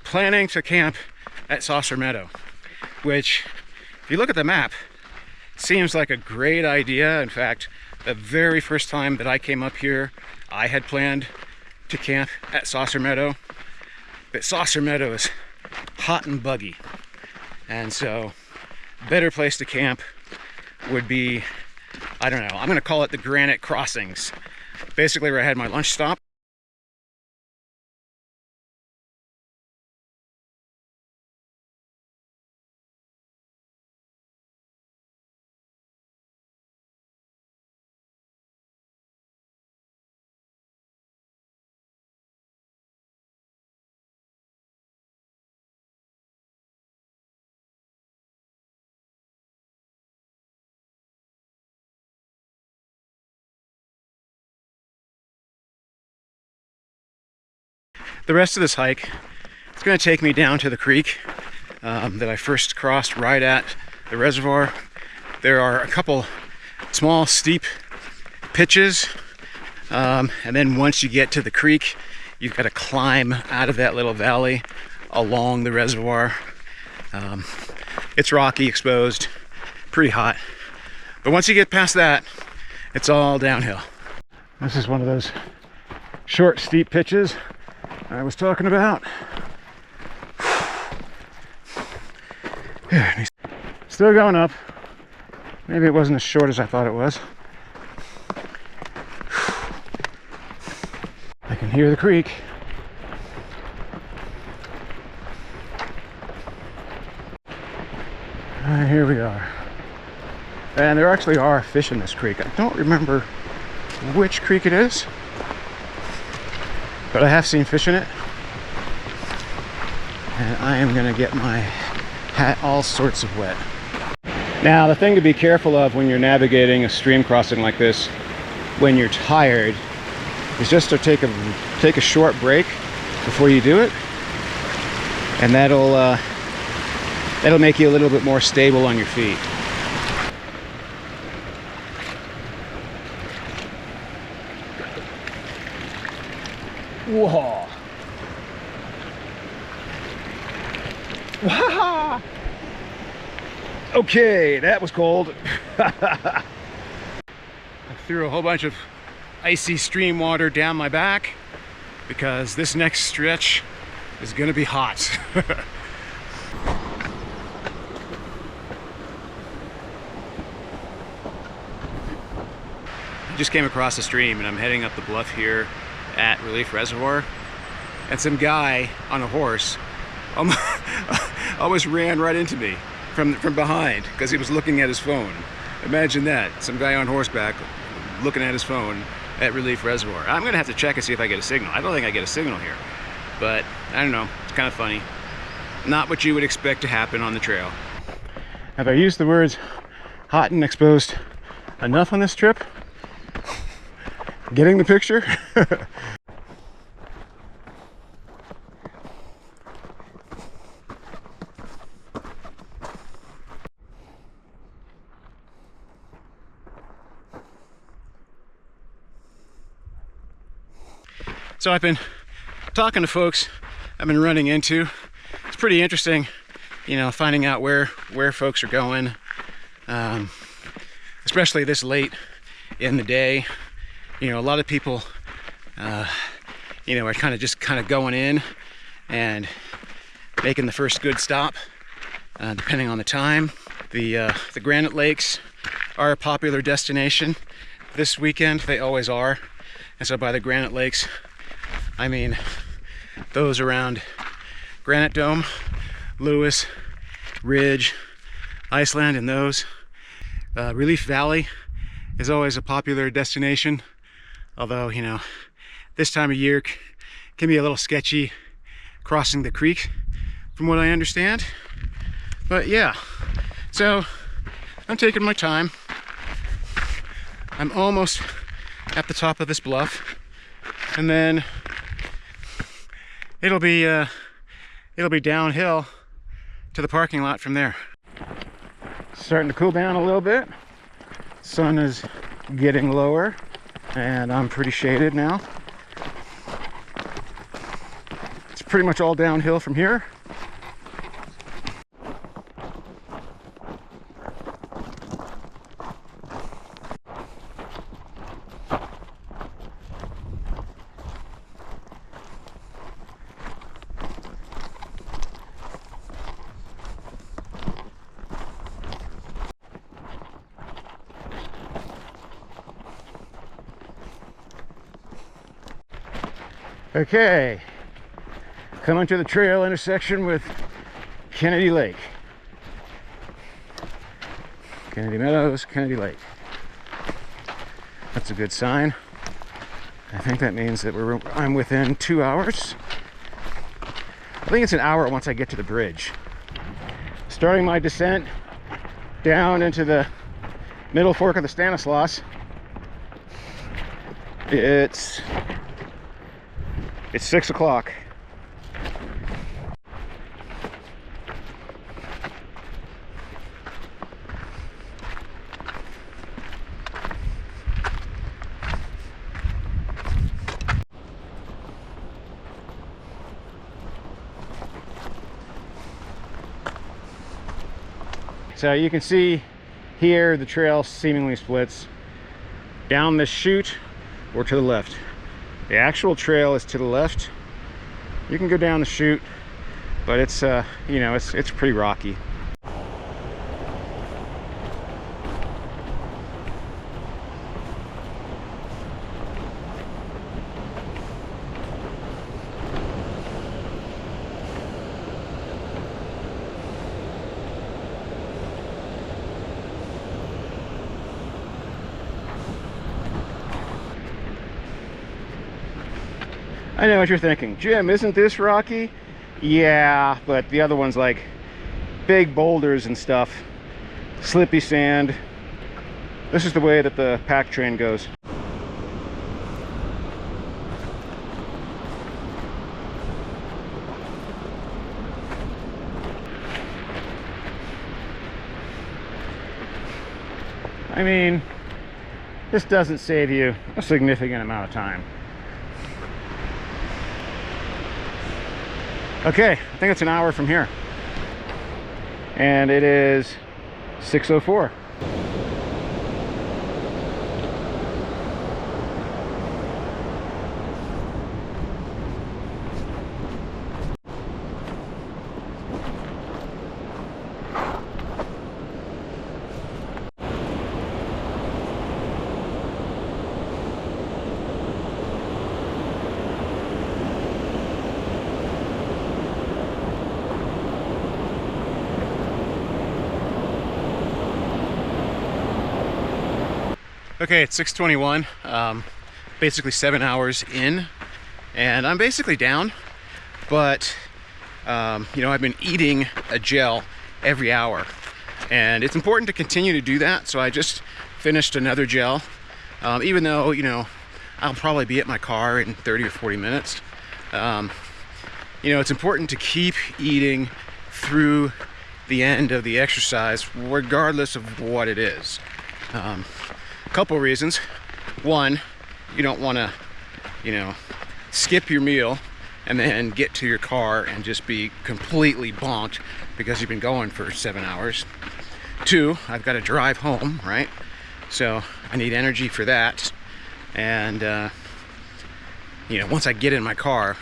planning to camp at Saucer Meadow, which, if you look at the map, seems like a great idea. In fact, the very first time that I came up here, I had planned to camp at Saucer Meadow. But Saucer Meadow is hot and buggy, and so a better place to camp would be, I don't know, I'm gonna call it the Granite Crossings, basically where I had my lunch stop. The rest of this hike, it's going to take me down to the creek that I first crossed right at the reservoir. There are a couple small steep pitches, and then once you get to the creek, you've got to climb out of that little valley along the reservoir. It's rocky, exposed, pretty hot, but once you get past that, it's all downhill. This is one of those short, steep pitches I was talking about. Still going up. Maybe it wasn't as short as I thought it was. I can hear the creek. Here we are. And there actually are fish in this creek. I don't remember which creek it is, but I have seen fish in it, and I am gonna get my hat all sorts of wet. Now, the thing to be careful of when you're navigating a stream crossing like this, when you're tired, is just to take a short break before you do it, and that'll make you a little bit more stable on your feet. Whoa. Wow. Okay, that was cold. I threw a whole bunch of icy stream water down my back because this next stretch is gonna be hot. I just came across the stream and I'm heading up the bluff here at Relief Reservoir, and some guy on a horse almost ran right into me from behind because he was looking at his phone. Imagine that, some guy on horseback looking at his phone at Relief Reservoir. I'm gonna have to check and see if I get a signal. I don't think I get a signal here, but I don't know, it's kind of funny. Not what you would expect to happen on the trail. Have I used the words hot and exposed enough on this trip? Getting the picture? So I've been talking to folks I've been running into. It's pretty interesting, you know, finding out where folks are going, especially this late in the day. You know, a lot of people, you know, are kind of going in and making the first good stop, depending on the time. The Granite Lakes are a popular destination this weekend. They always are. And so by the Granite Lakes, I mean those around Granite Dome, Lewis, Ridge, Iceland, and those. Relief Valley is always a popular destination. Although, you know, this time of year can be a little sketchy crossing the creek, from what I understand. But yeah, so I'm taking my time. I'm almost at the top of this bluff, and then it'll be downhill to the parking lot from there. Starting to cool down a little bit. Sun is getting lower, and I'm pretty shaded now. It's pretty much all downhill from here. Okay, coming to the trail intersection with Kennedy Lake. Kennedy Meadows, Kennedy Lake. That's a good sign. I think that means that I'm within 2 hours. I think it's an hour once I get to the bridge. Starting my descent down into the middle fork of the Stanislaus. It's 6 o'clock. So you can see here the trail seemingly splits down this chute or to the left. The actual trail is to the left. You can go down the chute, but it's you know, it's pretty rocky. I know what you're thinking, Jim, isn't this rocky? Yeah, but the other one's like big boulders and stuff, slippy sand. This is the way that the pack train goes. I mean, this doesn't save you a significant amount of time. Okay, I think it's an hour from here. And it is 6:04. Okay, it's 6:21, basically 7 hours in, and I'm basically down, but you know, I've been eating a gel every hour, and it's important to continue to do that. So I just finished another gel, even though, you know, I'll probably be at my car in 30 or 40 minutes. You know, it's important to keep eating through the end of the exercise, regardless of what it is. Couple reasons. One, you don't want to, you know, skip your meal and then get to your car and just be completely bonked because you've been going for 7 hours. Two, I've got to drive home, right? So I need energy for that. And you know, once I get in my car,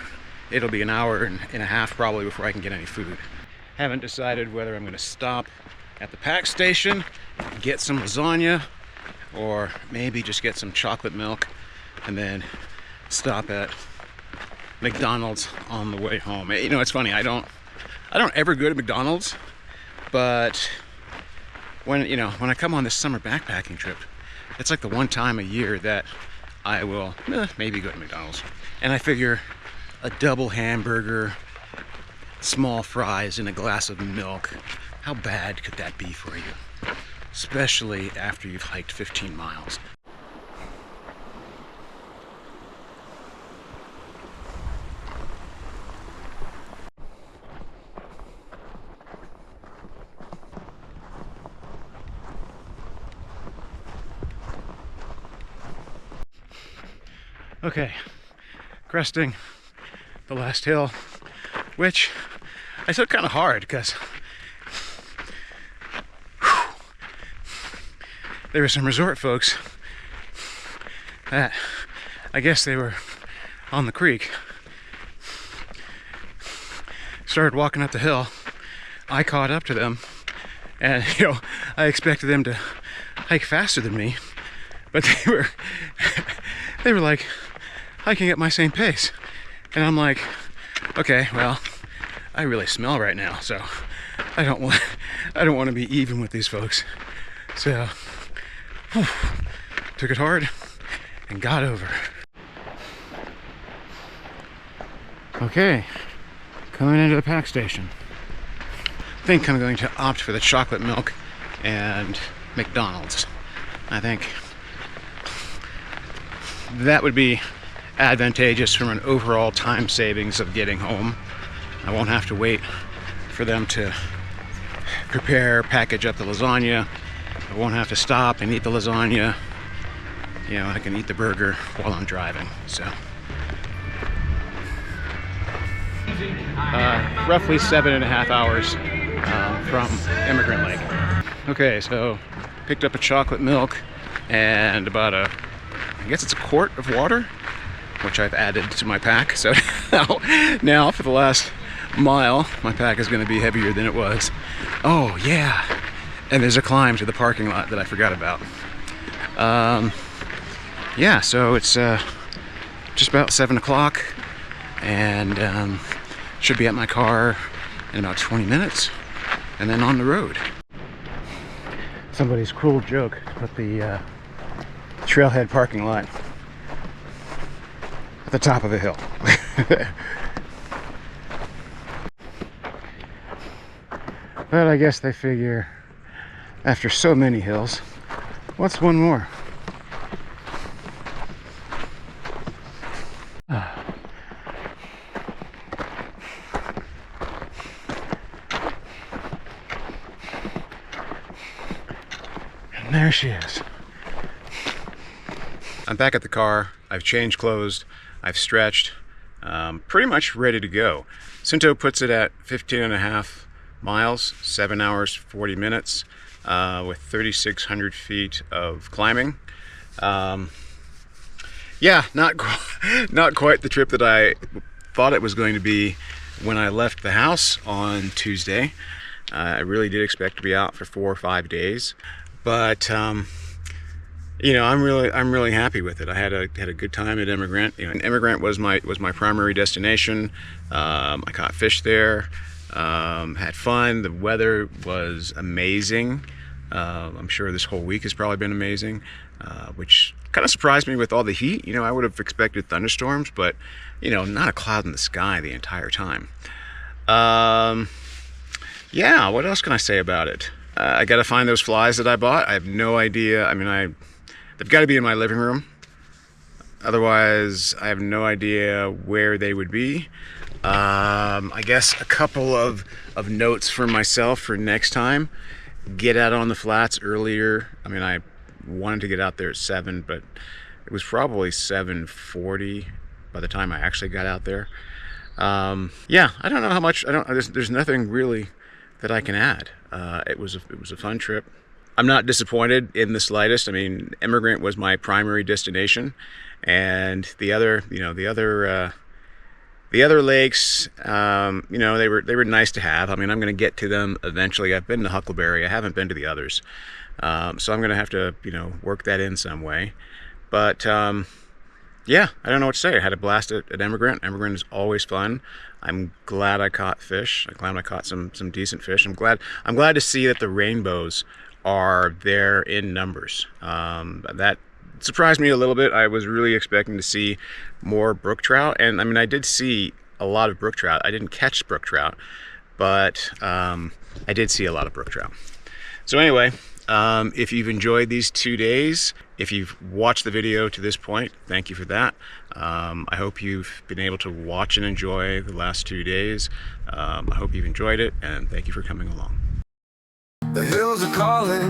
it'll be an hour and a half probably before I can get any food. Haven't decided whether I'm going to stop at the pack station, get some lasagna, or maybe just get some chocolate milk and then stop at McDonald's on the way home. You know, it's funny, I don't ever go to McDonald's, but when I come on this summer backpacking trip, it's like the one time a year that I will maybe go to McDonald's. And I figure a double hamburger, small fries, and a glass of milk, how bad could that be for you? Especially after you've hiked 15 miles. Okay, cresting the last hill, which I took kind of hard because there were some resort folks that I guess they were on the creek, started walking up the hill. I caught up to them, and I expected them to hike faster than me, but they were like hiking at my same pace, and I'm like, okay, well, I really smell right now, so I don't want to be even with these folks. So took it hard and got over. Okay, coming into the pack station. I think I'm going to opt for the chocolate milk and McDonald's. I think that would be advantageous from an overall time savings of getting home. I won't have to wait for them to package up the lasagna. I won't have to stop and eat the lasagna. I can eat the burger while I'm driving. So roughly 7.5 hours from Emigrant Lake. Okay, so picked up a chocolate milk and about I guess it's a quart of water, which I've added to my pack. So now for the last mile, my pack is going to be heavier than it was. Oh yeah, and there's a climb to the parking lot that I forgot about. Yeah, so it's just about 7 o'clock, and should be at my car in about 20 minutes, and then on the road. Somebody's cruel joke put the trailhead parking lot at the top of a hill. But I guess they figure after so many hills, what's one more? And there she is. I'm back at the car. I've changed clothes. I've stretched. Pretty much ready to go. Cinto puts it at 15.5 miles, 7 hours, 40 minutes, with 3,600 feet of climbing. Yeah, not quite the trip that I thought it was going to be when I left the house on Tuesday. I really did expect to be out for 4 or 5 days, but I'm really happy with it. I had a good time at Emigrant. And Emigrant was my primary destination. I caught fish there, had fun. The weather was amazing. I'm sure this whole week has probably been amazing, which kind of surprised me with all the heat. I would have expected thunderstorms, but not a cloud in the sky the entire time. Yeah, what else can I say about it? I got to find those flies that I bought. I have no idea. I mean, they've got to be in my living room. Otherwise, I have no idea where they would be. I guess a couple of notes for myself for next time. Get out on the flats earlier. I mean, I wanted to get out there at 7, but it was probably 7:40 by the time I actually got out there. Yeah, I don't know how much. There's nothing really that I can add. It was a fun trip. I'm not disappointed in the slightest. I mean, Emigrant was my primary destination, and the other lakes, they were nice to have. I mean, I'm going to get to them eventually. I've been to Huckleberry. I haven't been to the others, so I'm going to have to work that in some way. But yeah, I don't know what to say. I had a blast at Emigrant. Emigrant is always fun. I'm glad I caught fish. I'm glad I caught some decent fish. I'm glad to see that the rainbows are there in numbers. surprised me a little bit. I was really expecting to see more brook trout, and I mean, I did see a lot of brook trout. I didn't catch brook trout, but I did see a lot of brook trout. So anyway, if you've enjoyed these 2 days, if you've watched the video to this point, thank you for that. I hope you've been able to watch and enjoy the last 2 days. I hope you've enjoyed it, and thank you for coming along. The hills are calling,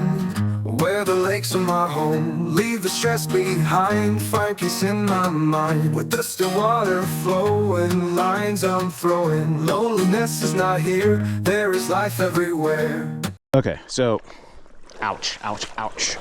where the lakes are my home. Leave the stress behind, find peace in my mind. With the still water flowing, lines I'm throwing. Loneliness is not here, there is life everywhere. Okay, so, ouch, ouch, ouch.